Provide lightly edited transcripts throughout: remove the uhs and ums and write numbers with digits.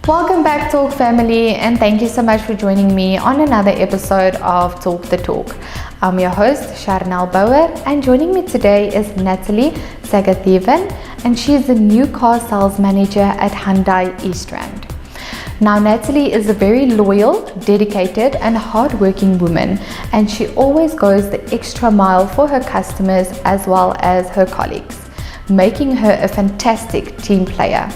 Welcome back, Talk family, and thank you so much for joining me on another episode of Talk the Talk. I'm your host, Charnel Bauer, and joining me today is Natalie Sagathevan, and she is the new car sales manager at Hyundai East Rand. Now, Natalie is a very loyal, dedicated, and hardworking woman, and she always goes the extra mile for her customers as well as her colleagues, making her a fantastic team player.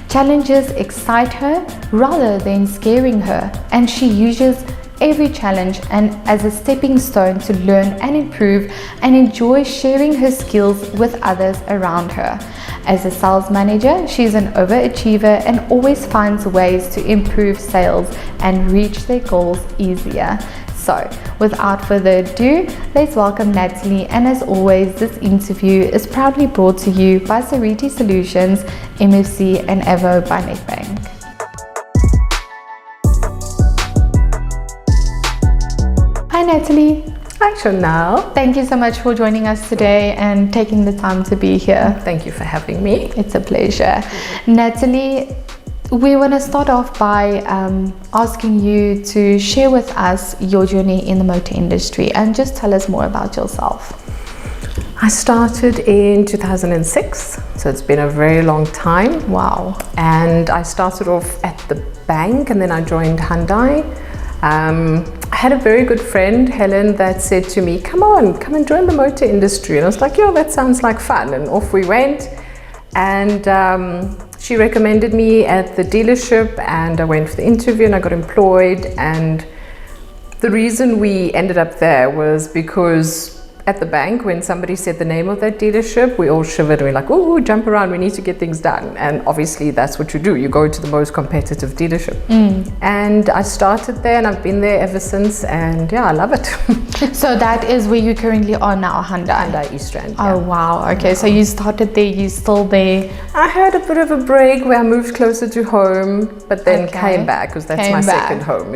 Challenges excite her rather than scaring her, and she uses every challenge and as a stepping stone to learn and improve, and enjoy sharing her skills with others around her. As a sales manager, she's an overachiever and always finds ways to improve sales and reach their goals easier. So, without further ado, let's welcome Natalie, and as always, this interview is proudly brought to you by Security Solutions, MFC and Avo by Nedbank. Hi Natalie. Hi Chanel. Thank you so much for joining us today and taking the time to be here. Thank you for having me. It's a pleasure. Natalie, we want to start off by asking you to share with us your journey in the motor industry and just tell us more about yourself. I started in 2006, so it's been a very long time. Wow. And I started off at the bank and then I joined Hyundai. I had a very good friend, Helen, that said to me, come and join the motor industry. And I was like, yeah, that sounds like fun. And off we went. And she recommended me at the dealership, and I went for the interview and I got employed. And the reason we ended up there was because at the bank, when somebody said the name of that dealership, we all shivered and we're like, ooh, jump around, we need to get things done. And obviously that's what you do. You go to the most competitive dealership. And I started there and I've been there ever since, and yeah, I love it. So that is where you currently are now, Hyundai East Rand. Yeah. Oh wow, okay, so you started there, you're still there. I had a bit of a break where I moved closer to home, but then came back because that's my second home.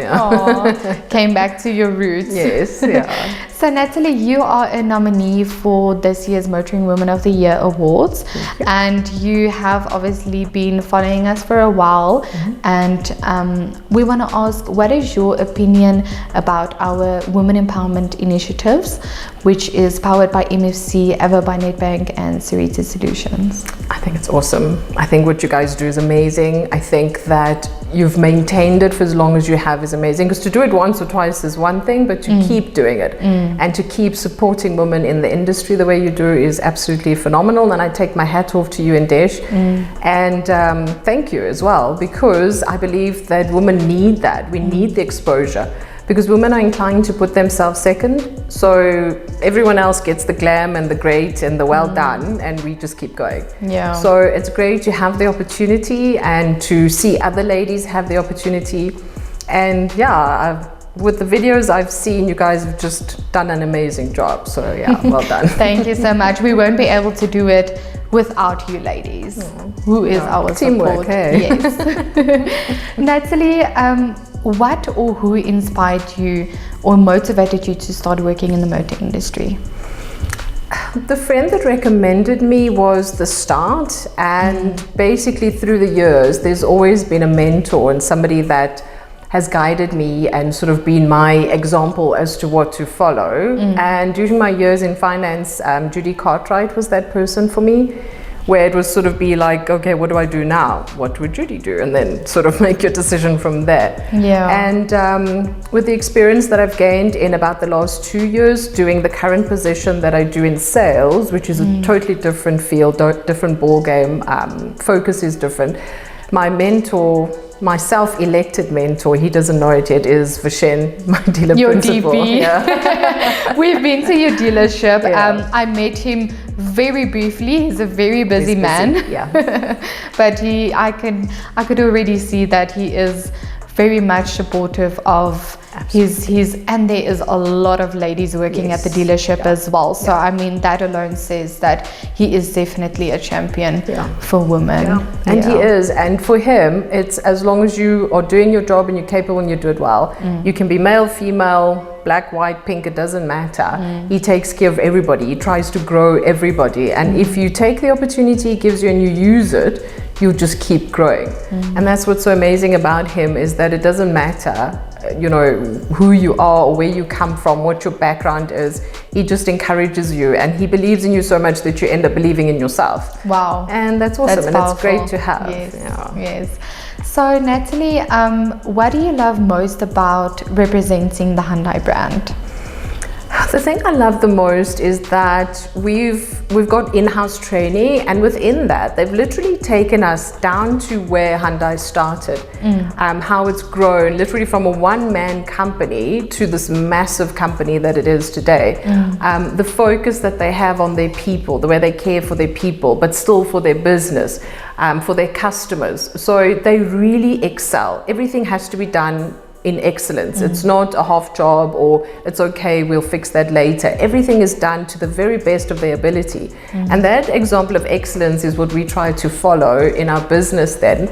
Came back to your roots. Yes, yeah. So Natalie, you are a nominee for this year's Motoring Women of the Year Awards, and you have obviously been following us for a while, and we want to ask, what is your opinion about our women empowerment initiatives, which is powered by MFC, Avo by Nedbank and Security Solutions? I think it's awesome. I think what you guys do is amazing. I think that you've maintained it for as long as you have is amazing, because to do it once or twice is one thing, but to keep doing it and to keep supporting women in the industry the way you do is absolutely phenomenal. And I take my hat off to you and Desh, and thank you as well, because I believe that women need that. We need the exposure, because women are inclined to put themselves second, so everyone else gets the glam and the great and the well done, and we just keep going. Yeah. So it's great to have the opportunity and to see other ladies have the opportunity. And yeah, with the videos I've seen, you guys have just done an amazing job. So yeah, well done. Thank you so much. We won't be able to do it without you ladies, who is our teamwork. Support. Yes. Natalie, what or who inspired you or motivated you to start working in the motor industry? The friend that recommended me was the start, and basically through the years there's always been a mentor and somebody that has guided me and sort of been my example as to what to follow. And during my years in finance, Judy Cartwright was that person for me, where it was sort of be like, okay, what do I do now? What would Judy do? And then sort of make your decision from there. Yeah. And with the experience that I've gained in about the last 2 years doing the current position that I do in sales, which is a totally different field, different ball game, focus is different. My mentor, my self-elected mentor, he doesn't know it yet, is Vishen, my dealer principal. Your DP. Yeah. We've been to your dealership. Yeah. I met him very briefly. He's a very busy man. Yeah. But I could already see that he is very much supportive of his, and there is a lot of ladies working at the dealership as well. So I mean, that alone says that he is definitely a champion for women. And he is, and for him, it's as long as you are doing your job and you're capable and you do it well, you can be male, female, black, white, pink, it doesn't matter. He takes care of everybody. He tries to grow everybody, and if you take the opportunity he gives you and you use it, you'll just keep growing. And that's what's so amazing about him, is that it doesn't matter, you know, who you are or where you come from, what your background is. He just encourages you, and he believes in you so much that you end up believing in yourself. Wow. And that's awesome. That's and powerful. it's great to have. Yes. Yeah. Yes. So Natalie, what do you love most about representing the Hyundai brand? The thing I love the most is that we've got in-house training, and within that they've literally taken us down to where Hyundai started, how it's grown literally from a one-man company to this massive company that it is today. The focus that they have on their people, the way they care for their people, but still for their business, for their customers. So they really excel. Everything has to be done in excellence. It's not a half job, or it's okay, we'll fix that later. Everything is done to the very best of their ability. And that example of excellence is what we try to follow in our business then,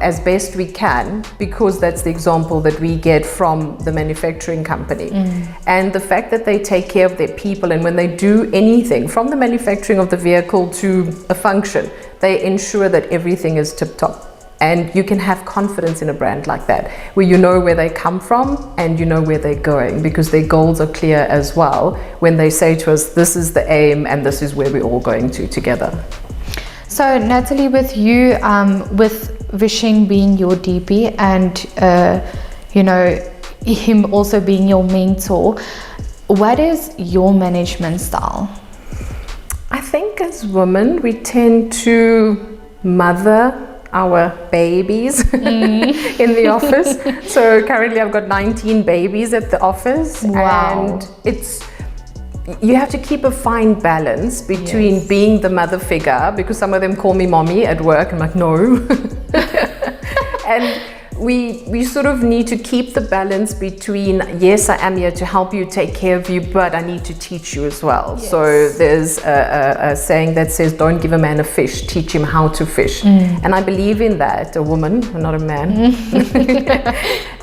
as best we can, because that's the example that we get from the manufacturing company. And the fact that they take care of their people, and when they do anything from the manufacturing of the vehicle to a function, they ensure that everything is tip-top. And you can have confidence in a brand like that, where you know where they come from and you know where they're going, because their goals are clear as well when they say to us, this is the aim and this is where we're all going to together. So Natalie, with you, with Vishing being your DP and you know, him also being your mentor, what is your management style? I think as women we tend to mother our babies in the office. So currently I've got 19 babies at the office. Wow. And you have to keep a fine balance between being the mother figure, because some of them call me mommy at work. I'm like, no. And we sort of need to keep the balance between, yes, I am here to help you, take care of you, but I need to teach you as well. Yes. So there's a saying that says, don't give a man a fish, teach him how to fish. And I believe in that, a woman, not a man.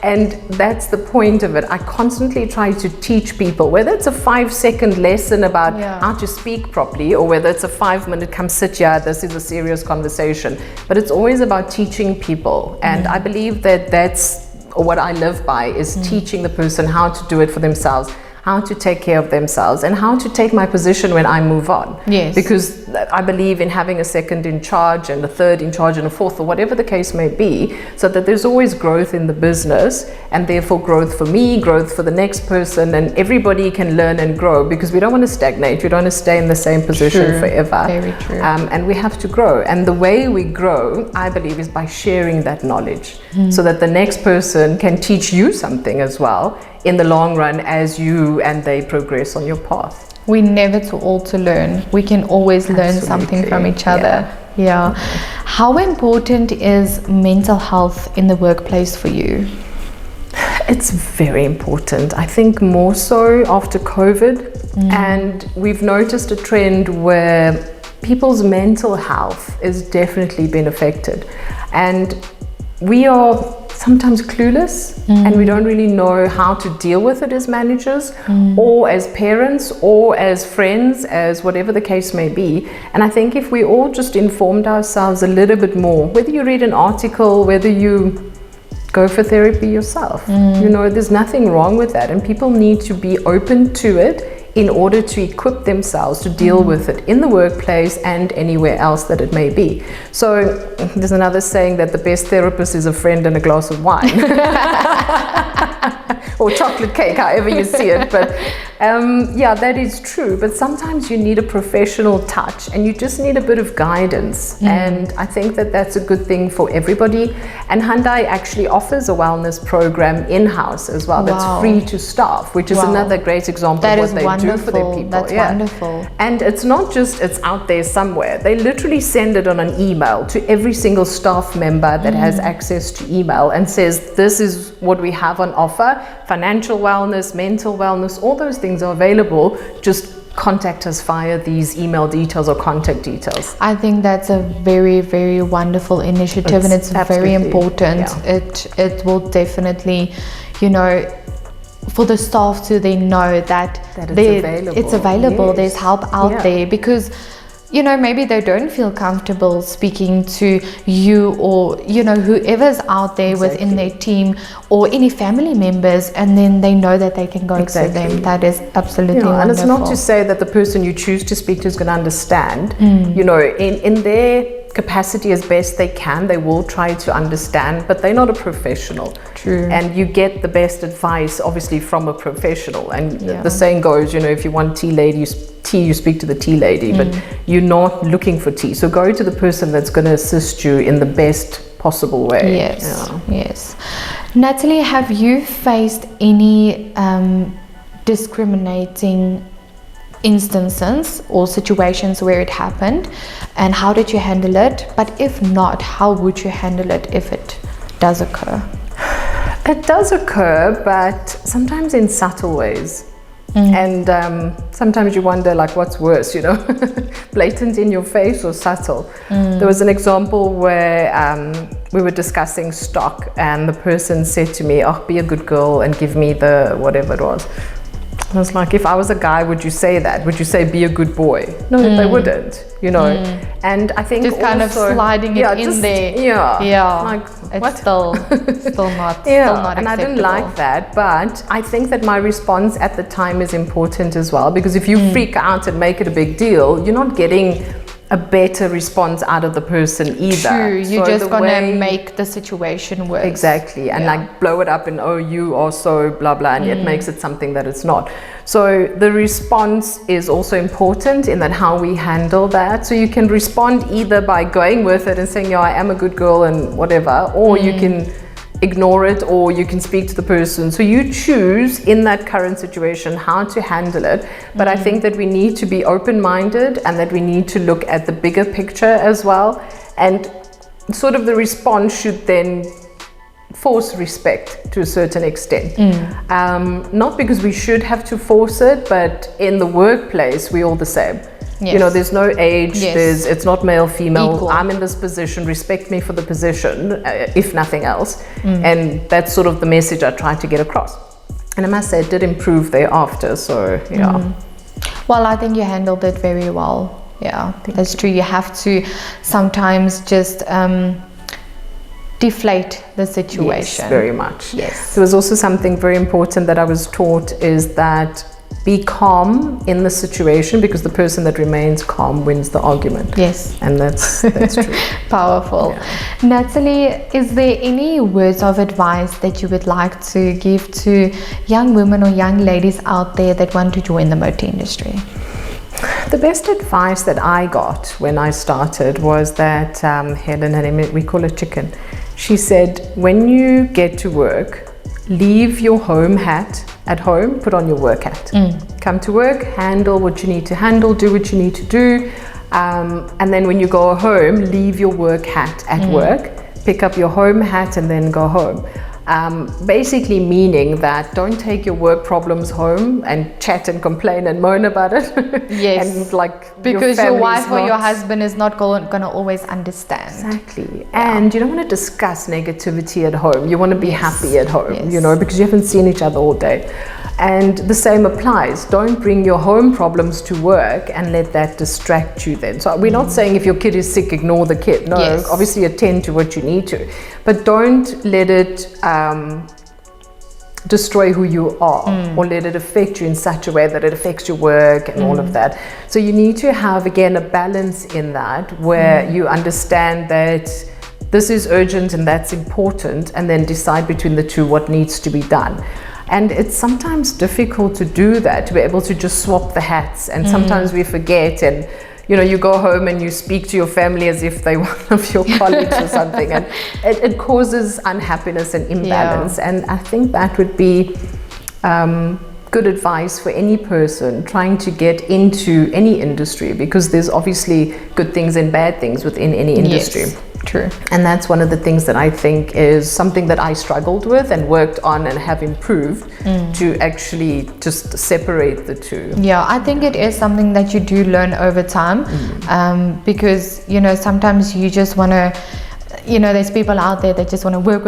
And that's the point of it. I constantly try to teach people, whether it's a 5-second lesson about how to speak properly, or whether it's a 5-minute, come sit here, this is a serious conversation. But it's always about teaching people. And I believe that that's what I live by, is teaching the person how to do it for themselves, how to take care of themselves, and how to take my position when I move on. Yes. Because I believe in having a second in charge and a third in charge and a fourth, or whatever the case may be, so that there's always growth in the business, and therefore growth for me, growth for the next person, and everybody can learn and grow, because we don't want to stagnate. We don't want to stay in the same position forever. Very true. And we have to grow. And the way we grow, I believe, is by sharing that knowledge, so that the next person can teach you something as well in the long run, as you and they progress on your path. We're never too old to learn. We can always learn something from each other. Yeah. How important is mental health in the workplace for you? It's very important. I think more so after COVID. And we've noticed a trend where people's mental health has definitely been affected. And we are sometimes clueless, and we don't really know how to deal with it as managers, or as parents, or as friends, as whatever the case may be. And I think if we all just informed ourselves a little bit more, whether you read an article, whether you go for therapy yourself, you know, there's nothing wrong with that, and people need to be open to it in order to equip themselves to deal with it in the workplace and anywhere else that it may be. So there's another saying that the best therapist is a friend and a glass of wine. Or chocolate cake, however you see it. But yeah, that is true. But sometimes you need a professional touch, and you just need a bit of guidance. And I think that that's a good thing for everybody. And Hyundai actually offers a wellness program in-house as well. That's free to staff, which is another great example of what they do for their people. That's wonderful. And it's not just it's out there somewhere. They literally send it on an email to every single staff member that has access to email, and says, this is what we have on offer. Financial wellness, mental wellness, all those things are available. Just contact us via these email details or contact details. I think that's a very, very wonderful initiative, and it's very important. It will definitely, you know, for the staff to then know that it's available. Yes. There's help out there, because maybe they don't feel comfortable speaking to you or, whoever's out there within their team or any family members, and then they know that they can go to them. That is absolutely wonderful. And it's not to say that the person you choose to speak to is going to understand. In their capacity as best they can, they will try to understand, but they're not a professional. True. And you get the best advice obviously from a professional, and the saying goes, if you want tea, you speak to the tea lady, but you're not looking for tea, so go to the person that's going to assist you in the best possible way. Yes. Natalie, have you faced any discriminating instances or situations where it happened, and how did you handle it? But if not, how would you handle it if it does occur? It does occur, but sometimes in subtle ways. And sometimes you wonder, like, what's worse, blatant in your face or subtle? There was an example where we were discussing stock, and the person said to me, be a good girl and give me the whatever it was. I was like, if I was a guy, would you say that? Would you say be a good boy? No, they wouldn't, And I think just kind of sliding it in there. Like, it's what? still not and acceptable. I didn't like that, but I think that my response at the time is important as well, because if you freak out and make it a big deal, you're not getting a better response out of the person either. True, you're just gonna make the situation worse. Exactly, and like blow it up and you are so blah blah, and it makes it something that it's not. So the response is also important in that how we handle that. So you can respond either by going with it and saying, I am a good girl and whatever, or you can ignore it, or you can speak to the person. So you choose in that current situation how to handle it. But I think that we need to be open-minded, and that we need to look at the bigger picture as well. And sort of the response should then force respect to a certain extent. Not because we should have to force it, but in the workplace, we're all the same. Yes. There's no age, it's not male, female. Equal. I'm in this position, respect me for the position, if nothing else. And that's sort of the message I tried to get across. And I must say, it did improve thereafter, so Well, I think you handled it very well. That's true. You have to sometimes just deflate the situation. Yes, very much. Yes. There was also something very important that I was taught, is that be calm in the situation, because the person that remains calm wins the argument. Yes. And that's true. Powerful. Natalie, is there any words of advice that you would like to give to young women or young ladies out there that want to join the motor industry? The best advice that I got when I started was that Helen, we call her Chicken, she said, when you get to work, leave your home hat at home, put on your work hat. Come to work, handle what you need to handle, do what you need to do, and then when you go home, leave your work hat at work, pick up your home hat, and then go home. Basically meaning that don't take your work problems home and chat and complain and moan about it. Yes. And because your wife or your husband is not going to always understand. Exactly. And you don't want to discuss negativity at home. You want to be happy at home, because you haven't seen each other all day. And the same applies. Don't bring your home problems to work and let that distract you then. So we're not saying if your kid is sick, ignore the kid. No, obviously attend to what you need to. But don't let it destroy who you are, or let it affect you in such a way that it affects your work and all of that. So you need to have, again, a balance in that, where you understand that this is urgent and that's important, and then decide between the two what needs to be done. And it's sometimes difficult to do that, to be able to just swap the hats. And sometimes we forget, and you go home and you speak to your family as if they're one of your colleagues or something, and it causes unhappiness and imbalance. And I think that would be good advice for any person trying to get into any industry, because there's obviously good things and bad things within any industry. Yes. True. And that's one of the things that I think is something that I struggled with and worked on and have improved, to actually just separate the two. Yeah, I think it is something that you do learn over time, because sometimes you just want to, you know, there's people out there that just want to work,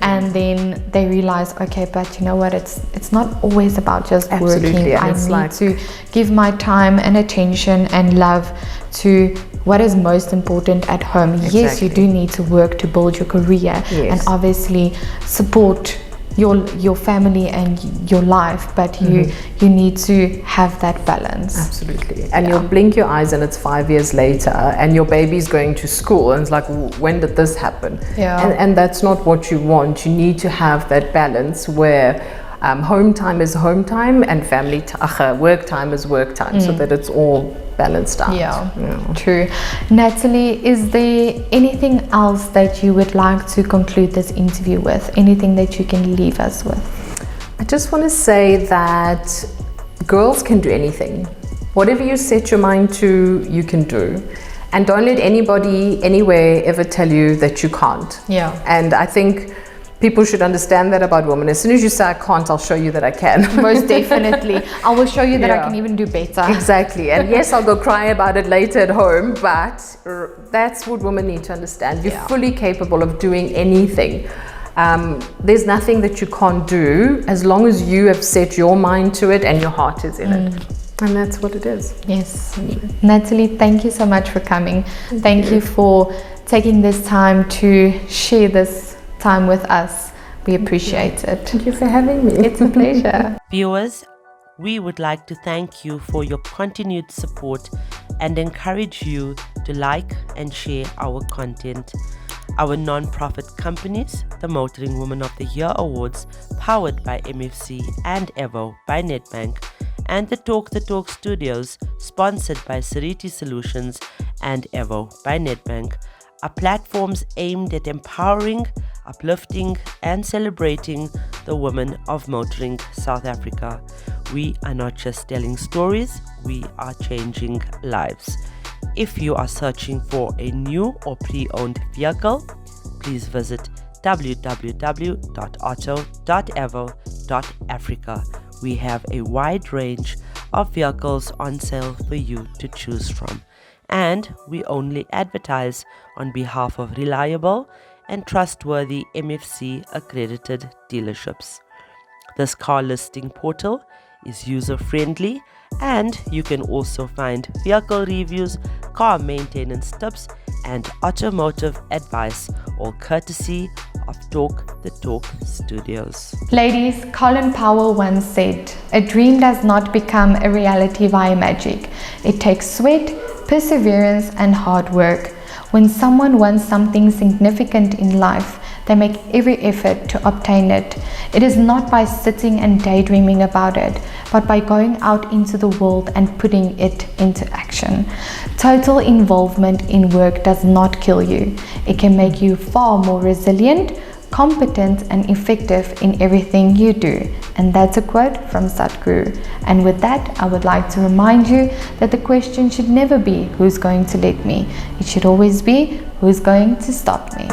and then they realize, okay, but you know what, it's not always about just working. I need to give my time and attention and love to what is most important at home. Exactly. Yes, you do need to work to build your career, and obviously support your family and your life, but you need to have that balance. Absolutely. And you'll blink your eyes and it's 5 years later and your baby's going to school and it's like, when did this happen? And that's not what you want. You need to have that balance where home time is home time and work time is work time, so that it's all balanced out. True. Natalie, is there anything else that you would like to conclude this interview with? Anything that you can leave us with? I just want to say that girls can do anything. Whatever you set your mind to, you can do. And don't let anybody anywhere ever tell you that you can't. And I think people should understand that about women. As soon as you say I can't, I'll show you that I can. Most definitely. I will show you that I can even do better. Exactly. And yes, I'll go cry about it later at home, but that's what women need to understand. You're fully capable of doing anything. There's nothing that you can't do as long as you have set your mind to it and your heart is in it. And that's what it is. Yes. Natalie, thank you so much for coming. Thank you for taking this time to share this time with us. We appreciate it. Thank you for having me. It's a pleasure. Viewers, we would like to thank you for your continued support and encourage you to like and share our content. Our non-profit companies, the Motoring Woman of the Year Awards, powered by MFC and Avo by Nedbank, and the Talk the Talk Studios, sponsored by Sariti Solutions and Avo by Nedbank, are platforms aimed at empowering, uplifting and celebrating the women of motoring South Africa. We are not just telling stories, we are changing lives. If you are searching for a new or pre-owned vehicle, please visit www.auto.avo.africa. We have a wide range of vehicles on sale for you to choose from, and we only advertise on behalf of reliable and trustworthy MFC accredited dealerships. This car listing portal is user-friendly, and you can also find vehicle reviews, car maintenance tips and automotive advice, all courtesy of Talk the Talk Studios. Ladies, Colin Powell once said, "A dream does not become a reality via magic. It takes sweat, perseverance and hard work. When someone wants something significant in life, they make every effort to obtain it. It is not by sitting and daydreaming about it, but by going out into the world and putting it into action. Total involvement in work does not kill you. It can make you far more resilient, competent and effective in everything you do." And that's a quote from Sadhguru. And with that, I would like to remind you that the question should never be, who's going to let me? It should always be, who's going to stop me?